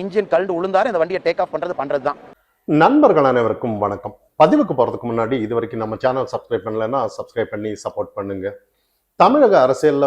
Engine called உளுந்தாரு இந்த வண்டியை take off பண்றதுதான். நண்பர்கள் அனைவருக்கும் வணக்கம். பதிவுக்கு போறதுக்கு முன்னாடி இது வரைக்கும் நம்ம சேனல் சப்ஸ்கிரைப் பண்ணலன்னா சப்ஸ்கிரைப் பண்ணி சப்போர்ட் பண்ணுங்க. தமிழக அரசியல்ல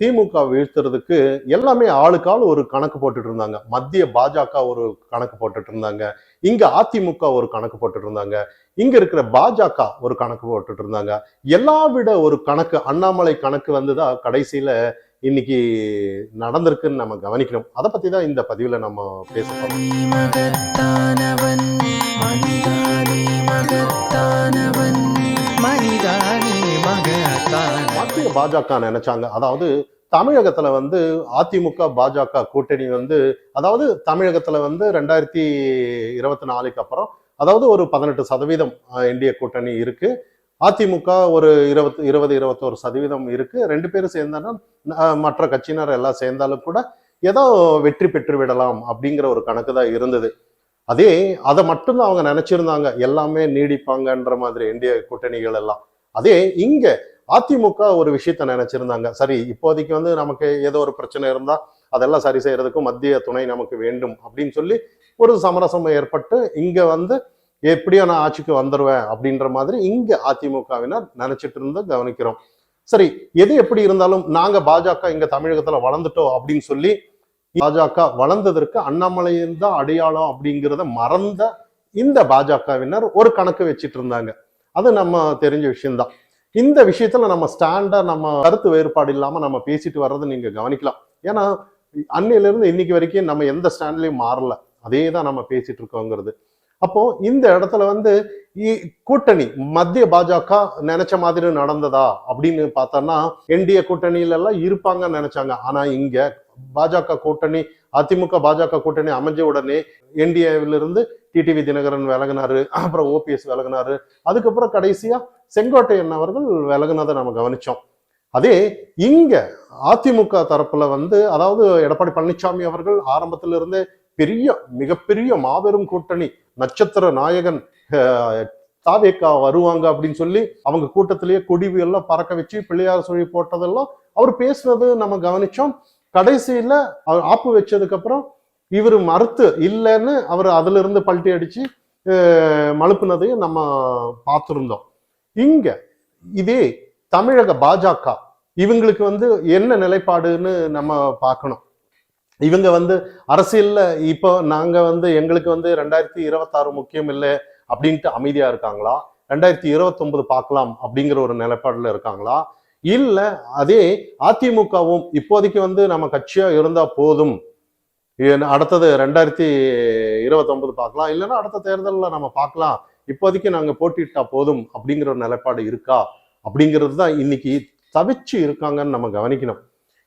திமுக வீழ்த்துறதுக்கு எல்லாமே ஆளுக்கால் ஒரு கணக்கு போட்டுட்டு இருந்தாங்க. மத்திய பாஜக ஒரு கணக்கு போட்டுட்டு இருந்தாங்க, இங்க அதிமுக ஒரு கணக்கு போட்டுட்டு இருந்தாங்க, இங்க இருக்கிற பாஜக ஒரு கணக்கு போட்டுட்டு இருந்தாங்க. எல்லா விட ஒரு கணக்கு அண்ணாமலை கணக்கு வந்துதான் கடைசியில இன்னைக்கு நடந்திருக்குன்னு நம்ம கவனிக்கணும். அதை பத்தி தான் இந்த பதிவுல நம்ம பேச போறோம். மத்திய பாஜக நினைச்சாங்க, அதாவது தமிழகத்துல அதிமுக பாஜக கூட்டணி அதாவது தமிழகத்துல 2024க்கு அப்புறம் அதாவது ஒரு 18% என்டிஏ கூட்டணி இருக்கு. அதிமுக ஒரு 21% இருக்கு. ரெண்டு பேரும் சேர்ந்தாலும் மற்ற கட்சியினர் எல்லாம் சேர்ந்தாலும் கூட ஏதோ வெற்றி பெற்று விடலாம் அப்படிங்கிற ஒரு கணக்கு தான் இருந்தது. அதை மட்டும்தான் அவங்க நினைச்சிருந்தாங்க, எல்லாமே நீடிப்பாங்கன்ற மாதிரி என்டிஏ கூட்டணிகள் எல்லாம். அதே இங்க அதிமுக ஒரு விஷயத்த நினைச்சிருந்தாங்க, சரி இப்போதைக்கு நமக்கு ஏதோ ஒரு பிரச்சனை இருந்தா அதெல்லாம் சரி செய்யறதுக்கும் மத்திய துணை நமக்கு வேண்டும் அப்படின்னு சொல்லி ஒரு சமரசம் ஏற்பட்டு இங்க எப்படியோ நான் ஆட்சிக்கு வந்துருவேன் அப்படின்ற மாதிரி இங்க அதிமுகவினர் நினைச்சிட்டு இருந்து கவனிக்கிறோம். சரி, எது எப்படி இருந்தாலும் நாங்க பாஜக இங்க தமிழகத்துல வளர்ந்துட்டோம் அப்படின்னு சொல்லி பாஜக வளர்ந்ததற்கு அண்ணாமலையின் தான் அடையாளம் அப்படிங்கிறத மறந்த இந்த பாஜகவினர் ஒரு கணக்கு வச்சிட்டு இருந்தாங்க. அது நம்ம தெரிஞ்ச விஷயம்தான். இந்த விஷயத்துல நம்ம ஸ்டாண்டா நம்ம கருத்து வேறுபாடு இல்லாம நம்ம பேசிட்டு வர்றதை நீங்க கவனிக்கலாம். ஏன்னா அன்னையில இருந்து இன்னைக்கு வரைக்கும் நம்ம எந்த ஸ்டாண்ட்லயும் மாறல, அதே தான் நம்ம பேசிட்டு இருக்கோங்கிறது. அப்போ இந்த இடத்துல கூட்டணி மத்திய பாஜக நினைச்ச மாதிரி நடந்ததா அப்படின்னு பார்த்தோம்னா என்டிஏ கூட்டணியில எல்லாம் இருப்பாங்கன்னு நினைச்சாங்க. ஆனா இங்க பாஜக கூட்டணி அதிமுக பாஜக கூட்டணி அமைஞ்ச உடனே என்டிஏவிலிருந்து டிடிவி தினகரன் விலகினாரு, அப்புறம் ஓபிஎஸ் விலகினாரு, அதுக்கப்புறம் கடைசியா செங்கோட்டையன் அவர்கள் விலகினதை நம்ம கவனிச்சோம். அதே இங்க அதிமுக தரப்புல அதாவது எடப்பாடி பழனிசாமி அவர்கள் ஆரம்பத்துல இருந்தே மிகப்பெரிய மாபெரும் கூட்டணி நட்சத்திர நாயகன் தாவேக்கா வருவாங்க அப்படின்னு சொல்லி அவங்க கூட்டத்திலேயே கொடிவு எல்லாம் பறக்க வச்சு பிள்ளையார் சொல்லி போட்டதெல்லாம் அவர் பேசுனது நம்ம கவனிச்சோம். கடைசியில அவர் ஆப்பு வச்சதுக்கு அப்புறம் இவர் மறுத்து இல்லைன்னு அவர் அதுல இருந்து பல்ட்டி அடிச்சு மழுப்புனதையும் நம்ம பார்த்திருந்தோம். இங்க இதே தமிழக பாஜக இவங்களுக்கு என்ன நிலைப்பாடுன்னு நம்ம பார்க்கணும். இவங்க அரசியல்ல இப்போ நாங்க எங்களுக்கு 2026 முக்கியம் இல்லை அப்படின்ட்டு அமைதியா இருக்காங்களா, 2029 பார்க்கலாம் அப்படிங்கிற ஒரு நிலைப்பாடுல இருக்காங்களா, இல்ல அதே அதிமுகவும் இப்போதைக்கு நம்ம கட்சியா இருந்தா போதும், அடுத்தது 2029 பார்க்கலாம், இல்லைன்னா அடுத்த தேர்தலில் நம்ம பார்க்கலாம், இப்போதைக்கு நாங்க போட்டிட்டா போதும் அப்படிங்கிற ஒரு நிலைப்பாடு இருக்கா அப்படிங்கிறது தான் இன்னைக்கு தவிச்சு இருக்காங்கன்னு நம்ம கவனிக்கணும்.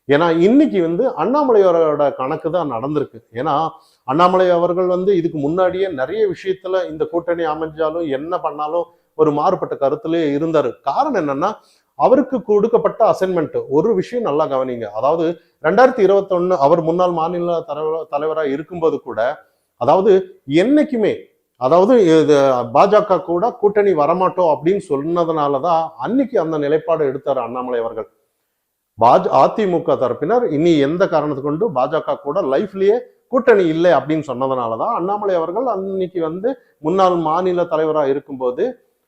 ஏன்னா இன்னைக்கு அண்ணாமலையோட கணக்கு தான் நடந்திருக்கு. ஏன்னா அண்ணாமலை அவர்கள் இதுக்கு முன்னாடியே நிறைய விஷயத்துல இந்த கூட்டணி அமைஞ்சாலும் என்ன பண்ணாலும் ஒரு மாறுபட்ட கருத்துலயே இருந்தாரு. காரணம் என்னன்னா அவருக்கு கொடுக்கப்பட்ட அசைன்மெண்ட் ஒரு விஷயம் நல்லா கவனிங்க. அதாவது 2021 அவர் முன்னாள் மாநில தலைவராக இருக்கும்போது கூட அதாவது என்னைக்குமே அதாவது பாஜக கூட கூட்டணி வரமாட்டோம் அப்படின்னு சொன்னதுனாலதான் அன்னைக்கு அந்த நிலைப்பாடு எடுத்தாரு அண்ணாமலை அவர்கள். அதிமுக தரப்பினர் இனி எந்த காரணத்தை கொண்டு பாஜக கூட லைஃப்லயே கூட்டணி இல்லை அப்படின்னு சொன்னதுனாலதான் அண்ணாமலை அவர்கள் அன்னைக்கு முன்னாள் மாநில தலைவராக இருக்கும்போது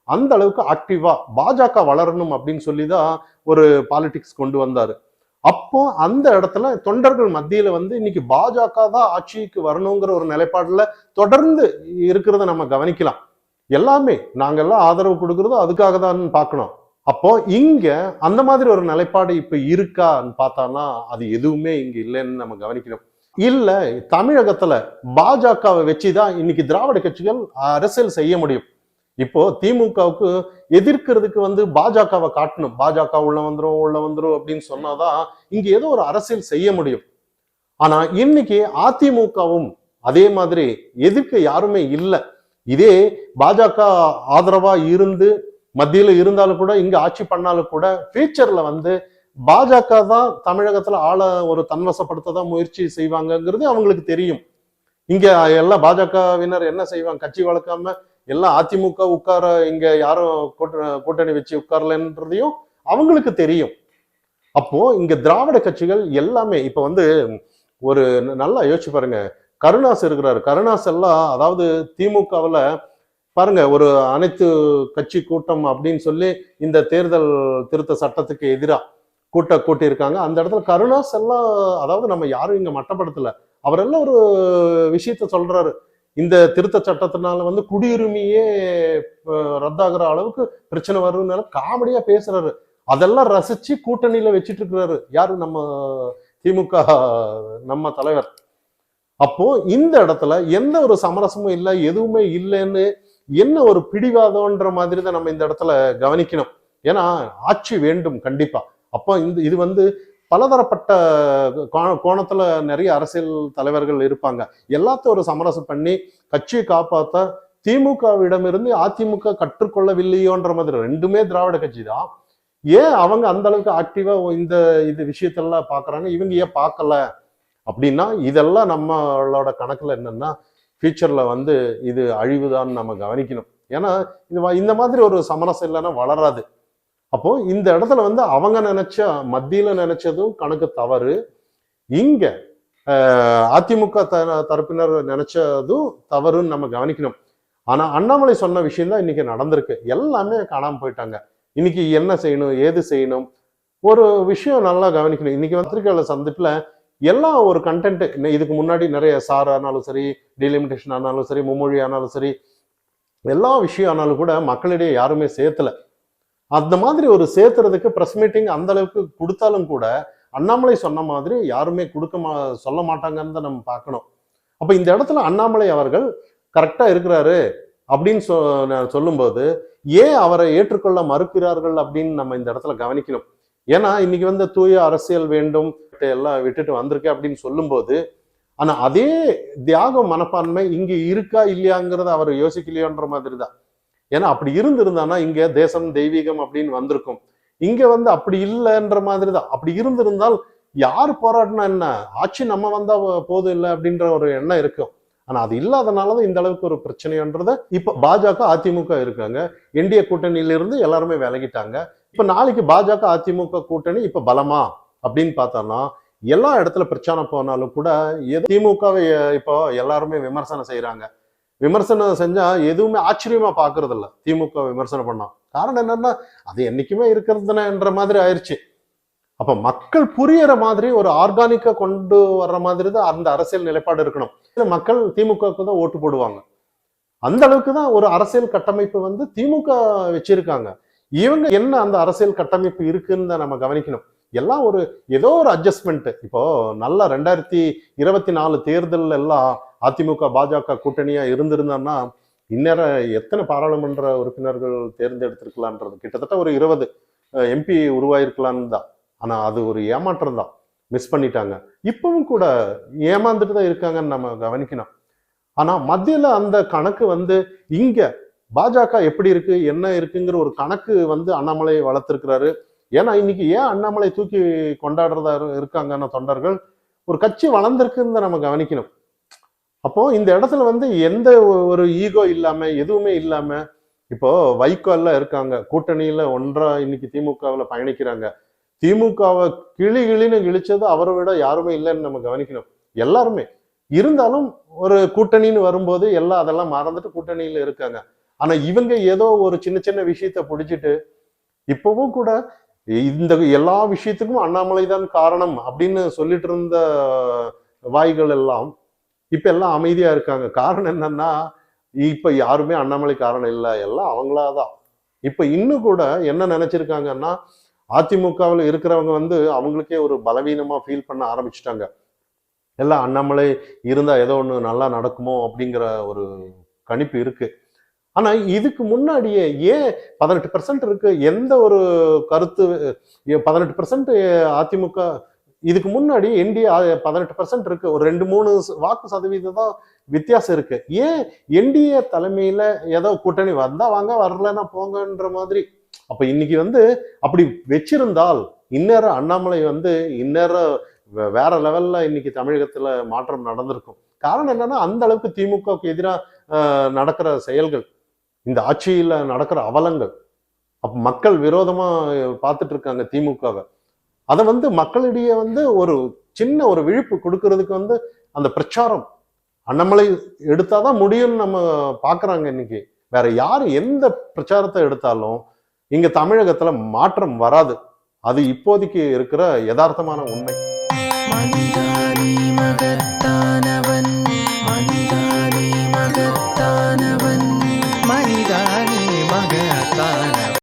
அந்த அளவுக்கு ஆக்டிவா பாஜக வளரணும் அப்படின்னு சொல்லிதான் ஒரு பாலிடிக்ஸ் கொண்டு வந்தாரு. அப்போ அந்த இடத்துல தொண்டர்கள் மத்தியில இன்னைக்கு பாஜக தான் ஆட்சிக்கு வரணுங்கிற ஒரு நிலைப்பாடுல தொடர்ந்து இருக்கிறத நம்ம கவனிக்கலாம். எல்லாமே நாங்கெல்லாம் ஆதரவு கொடுக்கறது அதுக்காக தான் பார்க்கணும். அப்போ இங்க அந்த மாதிரி ஒரு நிலைப்பாடு இப்ப இருக்கான்னு பார்த்தானா அது எதுவுமே இங்க இல்லைன்னு நம்ம கவனிக்கணும். இல்ல தமிழகத்துல பாஜகவை வச்சுதான் இன்னைக்கு திராவிட கட்சிகள் அரசியல் செய்ய முடியும். இப்போ திமுகவுக்கு எதிர்க்கிறதுக்கு பாஜகவை காட்டணும், பாஜக உள்ள வந்துரும் அப்படின்னு சொன்னாதான் இங்க ஏதோ ஒரு அரசியல் செய்ய முடியும். ஆனா இன்னைக்கு அதிமுகவும் அதே மாதிரி எதிர்க்க யாருமே இல்லை. இதே பாஜக ஆதரவா இருந்து மத்தியில இருந்தாலும் கூட இங்க ஆட்சி பண்ணாலும் கூட ஃபியூச்சர்ல பாஜக தான் தமிழகத்துல ஆளை ஒரு தன்வசப்படுத்ததான் முயற்சி செய்வாங்கங்கிறது அவங்களுக்கு தெரியும். இங்க எல்லாம் பாஜகவினர் என்ன செய்வாங்க, கட்சி வளர்க்காம எல்லாம் அதிமுக உட்கார இங்க யாரும் கூட்டணி வச்சு உட்காரலன்றதையும் அவங்களுக்கு தெரியும். அப்போ இங்க திராவிட கட்சிகள் எல்லாமே இப்ப ஒரு நல்லா யோசிச்சு பாருங்க, கருணாஸ் இருக்கிறாரு. கருணாஸ் எல்லாம் அதாவது திமுகவுல பாருங்க ஒரு அனைத்து கட்சி கூட்டம் அப்படின்னு சொல்லி இந்த தேர்தல் திருத்த சட்டத்துக்கு எதிரா கூட்டியிருக்காங்க. அந்த இடத்துல கருணாஸ் எல்லாம் அதாவது நம்ம யாரும் இங்க மட்டப்படுத்தல. அவரெல்லாம் ஒரு விஷயத்த சொல்றாரு. இந்த திருத்த சட்டத்தினால வந்து குடியுரிமையே ரத்தாகிற அளவுக்கு பிரச்சனை வரும்னால காமெடியா பேசுறாரு. அதெல்லாம் ரசிச்சு கூட்டணியில வச்சிட்டு இருக்கிறாரு. யாரு நம்ம திமுக நம்ம தலைவர். அப்போ இந்த இடத்துல எந்த ஒரு சமரசமும் இல்லை, எதுவுமே இல்லைன்னு என்ன ஒரு பிடிவாதம்ன்ற மாதிரி தான் நம்ம இந்த இடத்துல கவனிக்கணும். ஏன்னா ஆட்சி வேண்டும் கண்டிப்பா. அப்போ இது வந்து பலதரப்பட்ட கோணத்துல நிறைய அரசியல் தலைவர்கள் இருப்பாங்க. எல்லாத்தையும் ஒரு சமரசம் பண்ணி கட்சியை காப்பாற்ற திமுகவிடமிருந்து அதிமுக கற்றுக்கொள்ளவில்லையோன்ற மாதிரி ரெண்டுமே திராவிட கட்சி தான். ஏன் அவங்க அந்த அளவுக்கு ஆக்டிவா இது விஷயத்தெல்லாம் பாக்குறாங்க, இவங்க ஏன் பார்க்கல அப்படின்னா இதெல்லாம் நம்மளோட கணக்குல என்னன்னா ஃபியூச்சர்ல வந்து இது அழிவுதான் நம்ம கவனிக்கணும். ஏன்னா இந்த மாதிரி ஒரு சமரசம் இல்லைன்னா வளராது. அப்போ இந்த இடத்துல வந்து அவங்க மத்தியில நினைச்சதும் கணக்கு தவறு, இங்க அதிமுக தரப்பினர் நினைச்சதும் தவறுன்னு நம்ம கவனிக்கணும். ஆனா அண்ணாமலை சொன்ன விஷயம் தான் இன்னைக்கு நடந்திருக்கு. எல்லாமே காணாம போயிட்டாங்க. இன்னைக்கு என்ன செய்யணும், ஏது செய்யணும், ஒரு விஷயம் நல்லா கவனிக்கணும். இன்னைக்கு பத்திரிகையாளர் சந்திப்புல எல்லாம் ஒரு கண்டென்ட். இதுக்கு முன்னாடி நிறைய சார் ஆனாலும் சரி, டிலிமிட்டேஷன் ஆனாலும் சரி, மும்மொழி ஆனாலும் சரி, எல்லா விஷயம் ஆனாலும் கூட மக்களிடையே யாருமே சேர்த்தல. அந்த மாதிரி ஒரு சேர்த்துறதுக்கு பிரஸ் மீட்டிங் அந்த அளவுக்கு கொடுத்தாலும் கூட அண்ணாமலை சொன்ன மாதிரி யாருமே சொல்ல மாட்டாங்கன்னு தான் நம்ம பார்க்கணும். அப்ப இந்த இடத்துல அண்ணாமலை அவர்கள் கரெக்டா இருக்கிறாரு அப்படின்னு சொல்லும்போது ஏன் அவரை ஏற்றுக்கொள்ள மறுக்கிறார்கள் அப்படின்னு நம்ம இந்த இடத்துல கவனிக்கணும். ஏன்னா இன்னைக்கு வந்து தூய அரசியல் வேண்டும் எல்லாம் விட்டுட்டு வந்திருக்கேன் அப்படின்னு சொல்லும்போது, ஆனா அதே தியாக மனப்பான்மை இங்க இருக்கா இல்லையாங்கிறத அவர் யோசிக்கலையோன்ற மாதிரி தான். ஏன்னா அப்படி இருந்திருந்தானா இங்க தேசம் தெய்வீகம் அப்படின்னு வந்திருக்கும். இங்க வந்து அப்படி இல்லைன்ற மாதிரி தான். அப்படி இருந்திருந்தால் யார் போராடினா என்ன, ஆட்சி நம்ம வந்தா போதும் இல்லை அப்படின்ற ஒரு எண்ணம் இருக்கும். ஆனா அது இல்லாதனாலதான் இந்த அளவுக்கு ஒரு பிரச்சனைன்றத இப்ப பாஜக அதிமுக இருக்காங்க. என்டிஏ கூட்டணியிலிருந்து எல்லாருமே விலகிட்டாங்க. இப்ப நாளைக்கு பாஜக அதிமுக கூட்டணி இப்ப பலமா அப்படின்னு பார்த்தோம்னா எல்லா இடத்துல பிரச்சாரம் போனாலும் கூட திமுகவை இப்போ எல்லாருமே விமர்சனம் செய்யறாங்க. விமர்சனம் செஞ்சா எதுவுமே ஆச்சரியமா பாக்குறது இல்ல. திமுக விமர்சனம் பண்ணா காரணம் என்னன்னா அது என்னைக்குமே இருக்கிறதுன்ற மாதிரி ஆயிடுச்சு. அப்ப மக்கள் புரியற மாதிரி ஒரு ஆர்கானிக்கா கொண்டு வர்ற மாதிரி தான் அந்த அரசியல் நிலைப்பாடு இருக்கணும். மக்கள் திமுகவுக்கு தான் ஓட்டு போடுவாங்க. அந்த அளவுக்கு தான் ஒரு அரசியல் கட்டமைப்பு வந்து திமுக வச்சிருக்காங்க. இவங்க என்ன அந்த அரசியல் கட்டமைப்பு இருக்குன்னு தான் நம்ம கவனிக்கணும். எல்லாம் ஏதோ ஒரு அட்ஜஸ்ட்மெண்ட். இப்போ நல்லா 2024 தேர்தல் எல்லாம் அதிமுக பாஜக கூட்டணியா இருந்திருந்தா இந்நேரம் எத்தனை பாராளுமன்ற உறுப்பினர்கள் தேர்ந்தெடுத்திருக்கலான்றது கிட்டத்தட்ட ஒரு 20 எம்பி உருவாயிருக்கலான்னு தான். ஆனா அது ஒரு ஏமாற்றம் தான். மிஸ் பண்ணிட்டாங்க. இப்பவும் கூட ஏமாந்துட்டு தான் இருக்காங்கன்னு நம்ம கவனிக்கணும். ஆனா மத்தியில அந்த கணக்கு வந்து இங்க பாஜக எப்படி இருக்கு என்ன இருக்குங்கிற ஒரு கணக்கு வந்து அண்ணாமலை வளர்த்திருக்கிறாரு. ஏன்னா இன்னைக்கு ஏன் அண்ணாமலை தூக்கி கொண்டாடுறதா இருக்காங்கன்னா தொண்டர்கள் ஒரு கட்சி வளர்ந்திருக்குன்னு நம்ம கவனிக்கணும். அப்போ இந்த இடத்துல வந்து எந்த ஒரு ஈகோ இல்லாம எதுவுமே இல்லாம இப்போ வைகோ எல்லாம் இருக்காங்க கூட்டணியில ஒன்றா இன்னைக்கு திமுகவுல பயணிக்கிறாங்க. திமுகவை கிளின்னு கிழிச்சது அவரை விட யாருமே இல்லைன்னு நம்ம கவனிக்கணும். எல்லாருமே இருந்தாலும் ஒரு கூட்டணின்னு வரும்போது எல்லாம் அதெல்லாம் மறந்துட்டு கூட்டணியில இருக்காங்க. ஆனா இவங்க ஏதோ ஒரு சின்ன சின்ன விஷயத்த பிடிச்சிட்டு இப்பவும் கூட இந்த எல்லா விஷயத்துக்கும் அண்ணாமலை தான் காரணம் அப்படின்னு சொல்லிட்டு இருந்த வாய்கள் எல்லாம் இப்ப எல்லாம் அமைதியா இருக்காங்க. காரணம் என்னன்னா இப்ப யாருமே அண்ணாமலை காரணம் இல்லை, எல்லாம் அவங்களாதான். இப்ப இன்னும் கூட என்ன நினைச்சிருக்காங்கன்னா அதிமுகவில் இருக்கிறவங்க வந்து அவங்களுக்கே ஒரு பலவீனமா ஃபீல் பண்ண ஆரம்பிச்சுட்டாங்க. எல்லாம் அண்ணாமலை இருந்தா ஏதோ ஒண்ணு நல்லா நடக்குமோ அப்படிங்கிற ஒரு கணிப்பு இருக்கு. ஆனா இதுக்கு முன்னாடியே ஏன் 18% இருக்கு, எந்த ஒரு கருத்து 18% அதிமுக இதுக்கு முன்னாடி என்டிஏ 18% இருக்கு. ஒரு 2-3 வாக்கு சதவீதம் தான் வித்தியாசம் இருக்கு. ஏன் என்டிஏ தலைமையில ஏதோ கூட்டணி வந்தா வாங்க, வரலன்னா போங்கன்ற மாதிரி. அப்ப இன்னைக்கு வந்து அப்படி வச்சிருந்தால் இந்நேரம் அண்ணாமலை வந்து இந்நேரம் வேற லெவல்ல இன்னைக்கு தமிழகத்துல மாற்றம் நடந்திருக்கும். காரணம் என்னன்னா அந்த அளவுக்கு திமுகவுக்கு எதிராக நடக்கிற செயல்கள், இந்த ஆட்சியில நடக்கிற அவலங்கள், அப்ப மக்கள் விரோதமா பார்த்துட்டு இருக்காங்க திமுகவை. அதை வந்து மக்களிடையே வந்து ஒரு சின்ன ஒரு விழிப்பு கொடுக்கறதுக்கு வந்து அந்த பிரச்சாரம் அண்ணாமலை எடுத்தாதான் முடியும்னு நம்ம பாக்குறாங்க இன்னைக்கு. வேற யாரு எந்த பிரச்சாரத்தை எடுத்தாலும் இங்க தமிழகத்துல மாற்றம் வராது. அது இப்போதைக்கு இருக்கிற யதார்த்தமான உண்மை. மனிதானே மகத்தானவன், மனிதானே மகத்தானவன்.